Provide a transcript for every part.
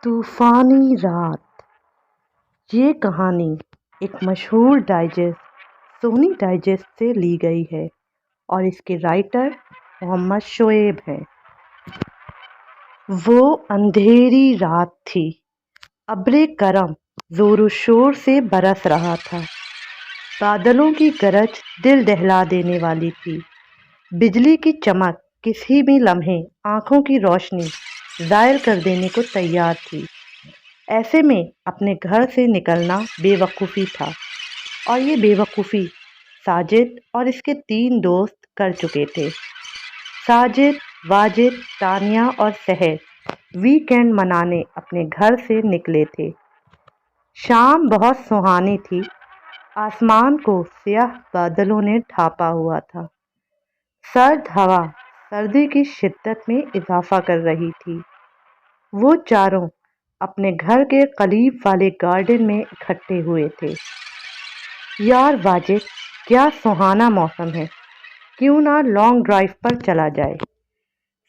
طوفانی رات۔ یہ کہانی ایک مشہور ڈائجسٹ سونی ڈائجسٹ سے لی گئی ہے اور اس کے رائٹر محمد شعیب ہیں۔ وہ اندھیری رات تھی۔ ابر کرم زور و شور سے برس رہا تھا۔ بادلوں کی گرج دل دہلا دینے والی تھی۔ بجلی کی چمک کسی بھی لمحے آنکھوں کی روشنی زائل کر دینے کو تیار تھی۔ ایسے میں اپنے گھر سے نکلنا بے وقوفی تھا، اور یہ بے وقوفی ساجد اور اس کے 3 دوست کر چکے تھے۔ ساجد، واجد، تانیہ اور سحر ویکینڈ منانے اپنے گھر سے نکلے تھے۔ شام بہت سہانی تھی۔ آسمان کو سیاہ بادلوں نے ڈھانپا ہوا تھا۔ سرد ہوا سردی کی شدت میں اضافہ کر رہی تھی۔ وہ چاروں اپنے گھر کے قریب والے گارڈن میں اکٹھے ہوئے تھے۔ یار واجد، کیا سہانا موسم ہے، کیوں نہ لانگ ڈرائیو پر چلا جائے؟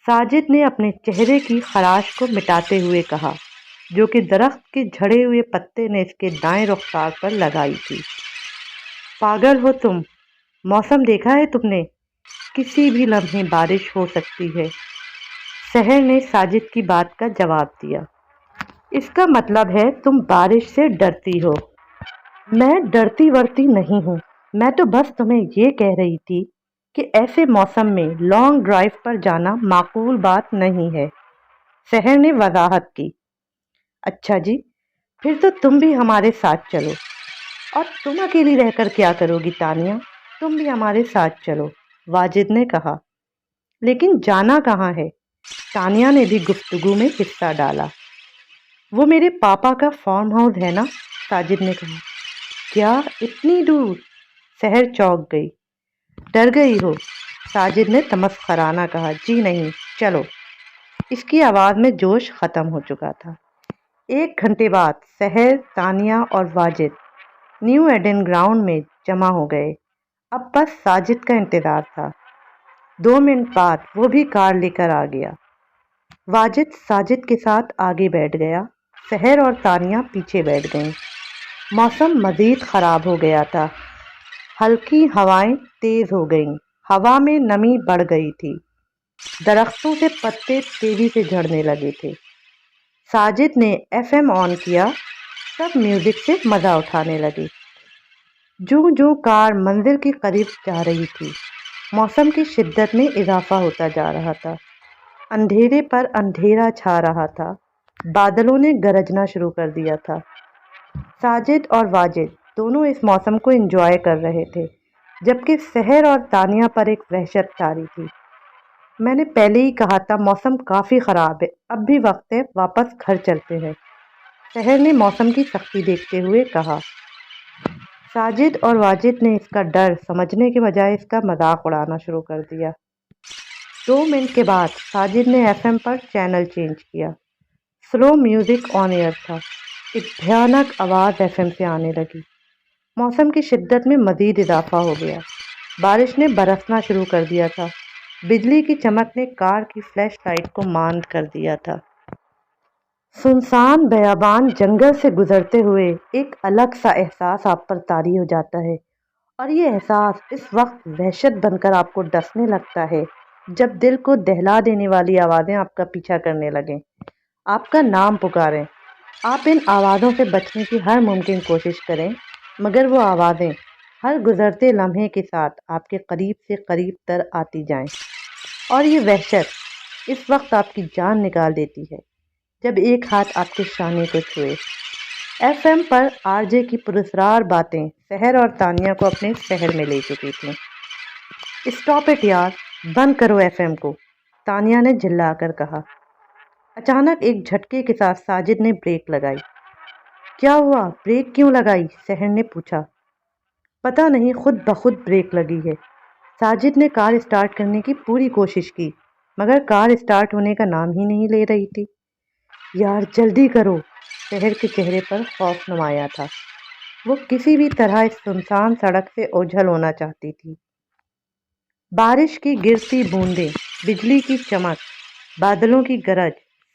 ساجد نے اپنے چہرے کی خراش کو مٹاتے ہوئے کہا، جو کہ درخت کے جھڑے ہوئے پتے نے اس کے دائیں رخسار پر لگائی تھی۔ پاگل ہو تم، موسم دیکھا ہے تم نے؟ کسی بھی لمحے بارش ہو سکتی ہے۔ سحر نے ساجد کی بات کا جواب دیا۔ اس کا مطلب ہے تم بارش سے ڈرتی ہو۔ میں ڈرتی ورتی نہیں ہوں، میں تو بس تمہیں یہ کہہ رہی تھی کہ ایسے موسم میں لانگ ڈرائیو پر جانا معقول بات نہیں ہے۔ سحر نے وضاحت کی۔ اچھا جی، پھر تو تم بھی ہمارے ساتھ چلو۔ اور تم اکیلی رہ کر کیا کرو گی تانیہ؟ تم بھی ہمارے ساتھ چلو، واجد نے کہا۔ لیکن جانا کہاں ہے؟ تانیہ نے بھی گفتگو میں حصہ ڈالا۔ وہ میرے پاپا کا فارم ہاؤس ہے نا، ساجد نے کہا۔ کیا اتنی دور؟ سحر چونک گئی۔ ڈر گئی ہو؟ ساجد نے تمسخرانہ کہا۔ جی نہیں، چلو۔ اس کی آواز میں جوش ختم ہو چکا تھا۔ 1 گھنٹے بعد سحر، تانیہ اور واجد نیو ایڈن گراؤنڈ میں جمع ہو گئے۔ اب بس ساجد کا انتظار تھا۔ 2 منٹ بعد وہ بھی کار لے کر آ گیا۔ واجد ساجد کے ساتھ آگے بیٹھ گیا، سحر اور تانیہ پیچھے بیٹھ گئیں۔ موسم مزید خراب ہو گیا تھا۔ ہلکی ہوائیں تیز ہو گئیں، ہوا میں نمی بڑھ گئی تھی، درختوں سے پتے تیزی سے جھڑنے لگے تھے۔ ساجد نے FM آن کیا، سب میوزک سے مزہ اٹھانے لگے۔ جوں جوں کار منزل کے قریب جا رہی تھی، موسم کی شدت میں اضافہ ہوتا جا رہا تھا۔ اندھیرے پر اندھیرا چھا رہا تھا، بادلوں نے گرجنا شروع کر دیا تھا۔ ساجد اور واجد دونوں اس موسم کو انجوائے کر رہے تھے، جبکہ سحر اور تانیہ پر ایک وحشت طاری تھی۔ میں نے پہلے ہی کہا تھا موسم کافی خراب ہے، اب بھی وقت ہے واپس گھر چلتے ہیں، سحر نے موسم کی سختی دیکھتے ہوئے کہا۔ ساجد اور واجد نے اس کا ڈر سمجھنے کے بجائے اس کا مذاق اڑانا شروع کر دیا۔ 2 منٹ کے بعد ساجد نے FM پر چینل چینج کیا۔ سلو میوزک آن ایئر تھا۔ ایک بھیانک آواز FM سے آنے لگی۔ موسم کی شدت میں مزید اضافہ ہو گیا۔ بارش نے برسنا شروع کر دیا تھا۔ بجلی کی چمک نے کار کی فلیش لائٹ کو ماند کر دیا تھا۔ سنسان بیابان جنگل سے گزرتے ہوئے ایک الگ سا احساس آپ پر طاری ہو جاتا ہے، اور یہ احساس اس وقت وحشت بن کر آپ کو ڈسنے لگتا ہے جب دل کو دہلا دینے والی آوازیں آپ کا پیچھا کرنے لگیں، آپ کا نام پکاریں۔ آپ ان آوازوں سے بچنے کی ہر ممکن کوشش کریں، مگر وہ آوازیں ہر گزرتے لمحے کے ساتھ آپ کے قریب سے قریب تر آتی جائیں، اور یہ وحشت اس وقت آپ کی جان نکال دیتی ہے جب ایک ہاتھ آپ کے شانے کو چھوئے۔ FM پر RJ کی پراسرار باتیں سحر اور تانیہ کو اپنے شہر میں لے چکی تھیں۔ اسٹاپ اٹ یار، بند کرو FM کو، تانیہ نے جھلا کر کہا۔ اچانک ایک جھٹکے کے ساتھ ساجد نے بریک لگائی۔ کیا ہوا؟ بریک کیوں لگائی؟ سحر نے پوچھا۔ پتہ نہیں، خود بخود بریک لگی ہے۔ ساجد نے کار اسٹارٹ کرنے کی پوری کوشش کی، مگر کار اسٹارٹ ہونے کا نام ہی نہیں لے رہی تھی۔ یار جلدی کرو، سحر کے چہرے پر خوف نمایاں تھا۔ وہ کسی بھی طرح اس سنسان سڑک سے اوجھل ہونا چاہتی تھی۔ بارش کی گرتی بوندیں، بجلی کی چمک، بادلوں کی گرج،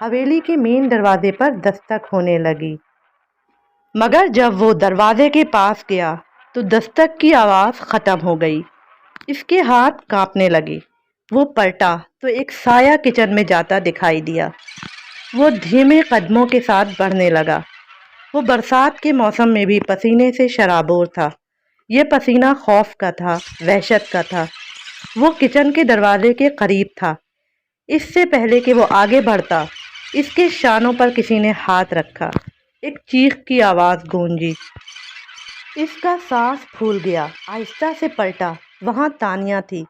حویلی کے مین دروازے پر دستک ہونے لگی، مگر جب وہ دروازے کے پاس گیا تو دستک کی آواز ختم ہو گئی۔ اس کے ہاتھ کانپنے لگے۔ وہ پلٹا تو ایک سایہ کچن میں جاتا دکھائی دیا۔ وہ دھیمے قدموں کے ساتھ بڑھنے لگا۔ وہ برسات کے موسم میں بھی پسینے سے شرابور تھا۔ یہ پسینہ خوف کا تھا، وحشت کا تھا۔ وہ کچن کے دروازے کے قریب تھا۔ اس سے پہلے کہ وہ آگے بڑھتا، اس کے شانوں پر کسی نے ہاتھ رکھا۔ ایک چیخ کی آواز گونجی۔ اس کا سانس پھول گیا، آہستہ سے پلٹا۔ وہاں تانیہ تھی،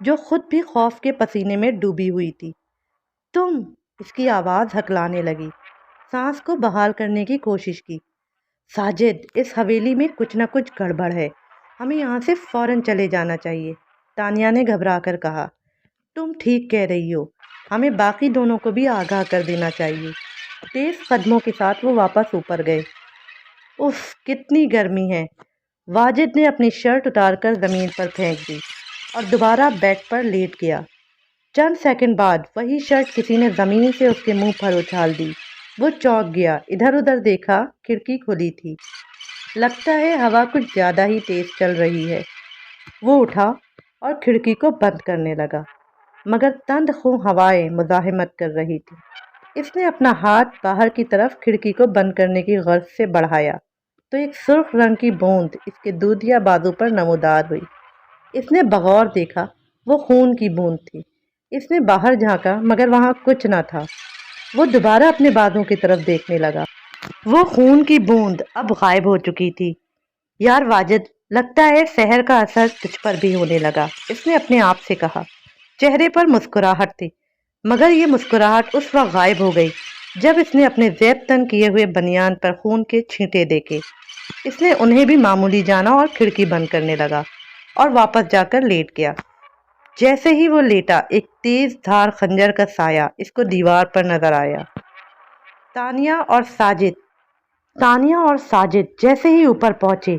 جو خود بھی خوف کے پسینے میں ڈوبی ہوئی تھی۔ تم، اس کی آواز ہکلانے لگی۔ سانس کو بحال کرنے کی کوشش کی۔ ساجد، اس حویلی میں کچھ نہ کچھ گڑبڑ ہے، ہمیں یہاں سے فوراً چلے جانا چاہیے، تانیہ نے گھبرا کر کہا۔ تم ٹھیک کہہ رہی ہو، ہمیں باقی دونوں کو بھی آگاہ کر دینا چاہیے۔ تیز قدموں کے ساتھ وہ واپس اوپر گئے۔ اف، کتنی گرمی ہے! واجد نے اپنی شرٹ اتار کر زمین پر پھینک دی اور دوبارہ بیڈ پر لیٹ گیا۔ چند سیکنڈ بعد وہی شرٹ کسی نے زمین سے اس کے منہ پر اچھال دی۔ وہ چونک گیا، ادھر ادھر دیکھا، کھڑکی کھلی تھی۔ لگتا ہے ہوا کچھ زیادہ ہی تیز چل رہی ہے۔ وہ اٹھا اور کھڑکی کو بند کرنے لگا، مگر تند خوں ہوائیں مزاحمت کر رہی تھی۔ اس نے اپنا ہاتھ باہر کی طرف کھڑکی کو بند کرنے کی غرض سے بڑھایا تو ایک سرخ رنگ کی بوند اس کے دودھیا بازو پر نمودار ہوئی۔ اس نے بغور دیکھا، وہ خون کی بوند تھی۔ اس نے باہر جھانکا، مگر وہاں کچھ نہ تھا۔ وہ دوبارہ اپنے بازو کی طرف دیکھنے لگا۔ وہ خون کی بوند اب غائب ہو چکی تھی۔ یار واجد، لگتا ہے سحر کا اثر تجھ پر بھی ہونے لگا، اس نے اپنے آپ سے کہا۔ چہرے پر مسکراہٹ تھی، مگر یہ مسکراہٹ اس وقت غائب ہو گئی جب اس نے اپنے زیب تن کیے ہوئے بنیان پر خون کے چھینٹے دیکھے۔ اس نے انہیں بھی معمولی جانا اور کھڑکی بند کرنے لگا اور واپس جا کر لیٹ گیا۔ جیسے ہی وہ لیٹا، ایک تیز دھار خنجر کا سایہ اس کو دیوار پر نظر آیا۔ تانیہ اور ساجد جیسے ہی اوپر پہنچے،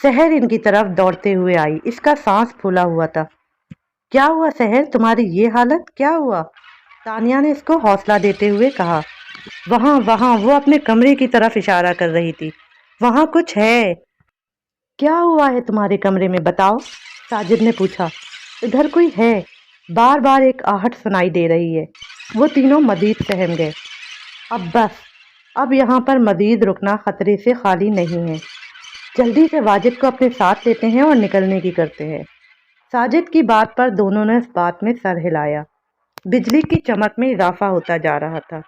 سحر ان کی طرف دوڑتے ہوئے آئی۔ اس کا سانس پھولا ہوا تھا۔ کیا ہوا سحر، تمہاری یہ حالت، کیا ہوا؟ تانیہ نے اس کو حوصلہ دیتے ہوئے کہا۔ وہاں وہ اپنے کمرے کی طرف اشارہ کر رہی تھی۔ وہاں کچھ ہے۔ کیا ہوا ہے تمہارے کمرے میں، بتاؤ، ساجد نے پوچھا۔ ادھر کوئی ہے، بار بار ایک آہٹ سنائی دے رہی ہے۔ وہ تینوں مزید سہم گئے۔ اب بس، اب یہاں پر مزید رکنا خطرے سے خالی نہیں ہے۔ جلدی سے واجد کو اپنے ساتھ لیتے ہیں اور نکلنے کی کرتے ہیں۔ ساجد کی بات پر دونوں نے اس بات میں سر ہلایا۔ بجلی کی چمک میں اضافہ ہوتا جا رہا تھا۔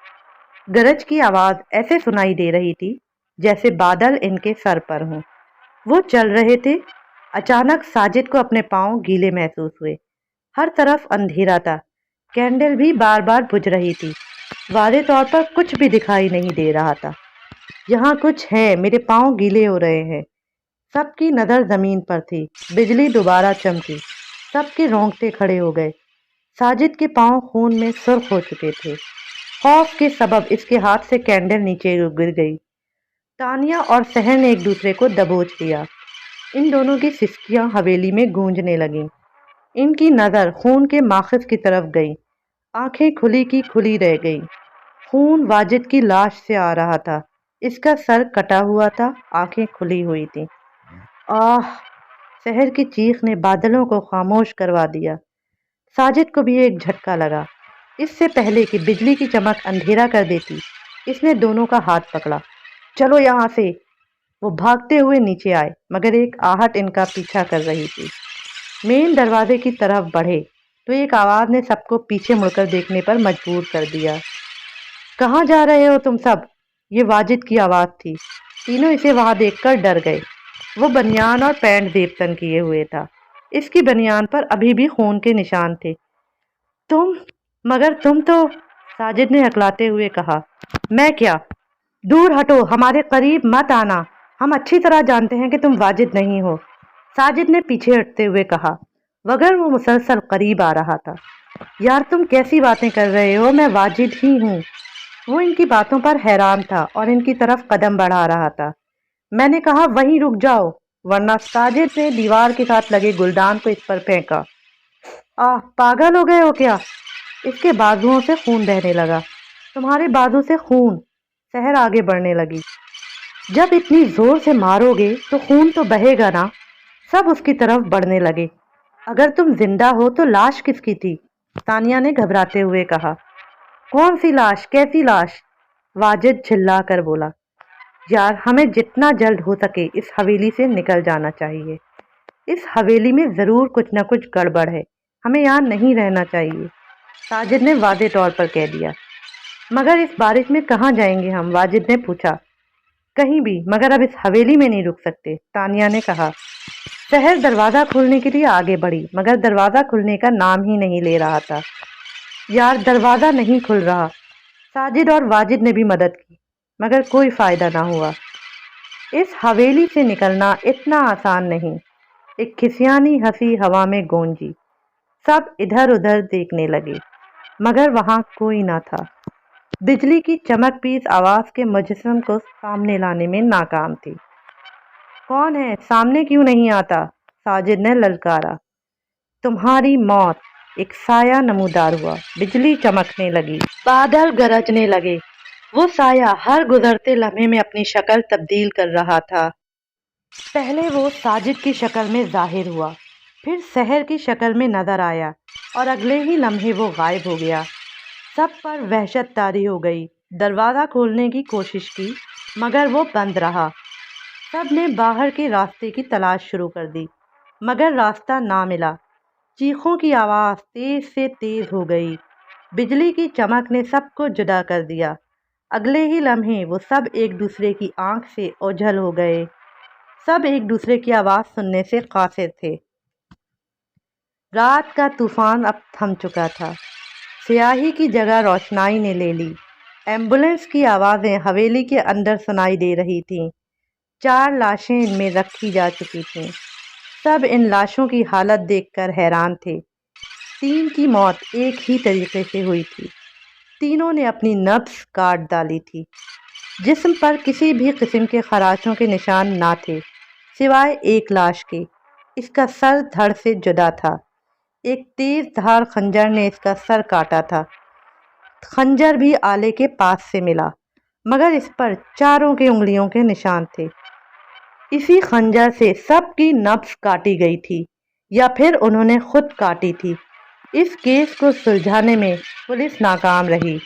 گرج کی آواز ایسے سنائی دے رہی تھی جیسے بادل ان کے سر پر ہوں۔ وہ چل رہے تھے، اچانک ساجد کو اپنے پاؤں گیلے محسوس ہوئے۔ ہر طرف اندھیرا تھا، کینڈل بھی بار بار بجھ رہی تھی، واضح طور پر کچھ بھی دکھائی نہیں دے رہا تھا۔ یہاں کچھ ہے، میرے پاؤں گیلے ہو رہے ہیں۔ سب کی نظر زمین پر تھی۔ بجلی دوبارہ چمکی، سب کے رونگٹے کھڑے ہو گئے۔ ساجد کے پاؤں خون میں سرخ ہو چکے تھے۔ خوف کے سبب اس کے ہاتھ سے کینڈل نیچے گر گئی۔ تانیہ اور سحر نے ایک دوسرے کو دبوچ لیا۔ ان دونوں کی سسکیاں حویلی میں گونجنے لگیں۔ ان کی نظر خون کے ماخذ کی طرف گئی، آنکھیں کھلی کی کھلی رہ گئیں۔ خون واجد کی لاش سے آ رہا تھا، اس کا سر کٹا ہوا تھا، آنکھیں کھلی ہوئی تھیں۔ آہ! سحر کی چیخ نے بادلوں کو خاموش کروا دیا۔ ساجد کو بھی ایک جھٹکا لگا۔ اس سے پہلے کہ بجلی کی چمک اندھیرا کر دیتی، اس نے دونوں کا ہاتھ پکڑا۔ چلو یہاں سے! وہ بھاگتے ہوئے نیچے آئے، مگر ایک آہٹ ان کا پیچھا کر رہی تھی۔ مین دروازے کی طرف بڑھے تو ایک آواز نے سب کو پیچھے مڑ کر دیکھنے پر مجبور کر دیا۔ کہاں جا رہے ہو تم سب؟ یہ واجد کی آواز تھی۔ تینوں اسے وہاں دیکھ کر ڈر گئے۔ وہ بنیان اور پینٹ زیب تن کیے ہوئے تھا۔ اس کی بنیان پر ابھی بھی خون کے نشان تھے۔ مگر تم تو، ساجد نے ہکلاتے ہوئے کہا۔ میں کیا؟ دور ہٹو، ہمارے قریب مت آنا، ہم اچھی طرح جانتے ہیں کہ تم واجد نہیں ہو، ساجد نے پیچھے ہٹتے ہوئے کہا، مگر وہ مسلسل قریب آ رہا تھا۔ یار تم کیسی باتیں کر رہے ہو، میں واجد ہی ہوں۔ وہ ان کی باتوں پر حیران تھا اور ان کی طرف قدم بڑھا رہا تھا۔ میں نے کہا وہیں رک جاؤ، ورنہ ساجد نے دیوار کے ساتھ لگے گلدان کو اس پر پھینکا۔ پاگل ہو گئے ہو کیا؟ اس کے بازوؤں سے خون بہنے لگا۔ تمہارے بازو سے خون۔ سحر آگے بڑھنے لگی۔ جب اتنی زور سے مارو گے تو خون تو بہے گا نا۔ سب اس کی طرف بڑھنے لگے۔ اگر تم زندہ ہو تو لاش کس کی تھی؟ ثانیہ نے گھبراتے ہوئے کہا۔ کون سی لاش؟ کیسی لاش؟ واجد چلا کر بولا۔ یار ہمیں جتنا جلد ہو سکے اس حویلی سے نکل جانا چاہیے۔ اس حویلی میں ضرور کچھ نہ کچھ گڑبڑ ہے، ہمیں یہاں نہیں رہنا چاہیے، ساجد نے واضح طور پر کہہ دیا۔ مگر اس بارش میں کہاں جائیں گے ہم؟ واجد نے پوچھا۔ کہیں بھی، مگر اب اس حویلی میں نہیں رک سکتے، تانیہ نے کہا۔ سحر دروازہ کھولنے کے لیے آگے بڑھی، مگر دروازہ کھلنے کا نام ہی نہیں لے رہا تھا۔ یار دروازہ نہیں کھل رہا۔ ساجد اور واجد نے بھی مدد کی، مگر کوئی فائدہ نہ ہوا۔ اس حویلی سے نکلنا اتنا آسان نہیں۔ ایک کھسیانی ہنسی ہوا میں گونجی۔ سب ادھر ادھر دیکھنے لگے، مگر وہاں کوئی نہ تھا۔ بجلی کی چمک بھی اس آواز کے مجسم کو سامنے لانے میں ناکام تھی۔ کون ہے؟ سامنے کیوں نہیں آتا؟ ساجد نے للکارا۔ تمہاری موت۔ ایک سایہ نمودار ہوا۔ بجلی چمکنے لگی، بادل گرجنے لگے۔ وہ سایہ ہر گزرتے لمحے میں اپنی شکل تبدیل کر رہا تھا۔ پہلے وہ ساجد کی شکل میں ظاہر ہوا، پھر سحر کی شکل میں نظر آیا، اور اگلے ہی لمحے وہ غائب ہو گیا۔ سب پر وحشت طاری ہو گئی۔ دروازہ کھولنے کی کوشش کی، مگر وہ بند رہا۔ سب نے باہر کے راستے کی تلاش شروع کر دی، مگر راستہ نہ ملا۔ چیخوں کی آواز تیز سے تیز ہو گئی۔ بجلی کی چمک نے سب کو جدا کر دیا۔ اگلے ہی لمحے وہ سب ایک دوسرے کی آنکھ سے اوجھل ہو گئے۔ سب ایک دوسرے کی آواز سننے سے قاصر تھے۔ رات کا طوفان اب تھم چکا تھا۔ سیاہی کی جگہ روشنائی نے لے لی۔ ایمبولینس کی آوازیں حویلی کے اندر سنائی دے رہی تھیں۔ 4 لاشیں ان میں رکھی جا چکی تھیں۔ سب ان لاشوں کی حالت دیکھ کر حیران تھے۔ 3 کی موت ایک ہی طریقے سے ہوئی تھی۔ تینوں نے اپنی نبض کاٹ ڈالی تھی۔ جسم پر کسی بھی قسم کے خراچوں کے نشان نہ تھے، سوائے ایک لاش کے۔ اس کا سر دھڑ سے جدا تھا۔ ایک تیز دھار خنجر نے اس کا سر کاٹا تھا۔ خنجر بھی آلے کے پاس سے ملا، مگر اس پر چاروں کی انگلیوں کے نشان تھے۔ اسی خنجر سے سب کی نبض کاٹی گئی تھی، یا پھر انہوں نے خود کاٹی تھی۔ اس کیس کو سلجھانے میں پولیس ناکام رہی۔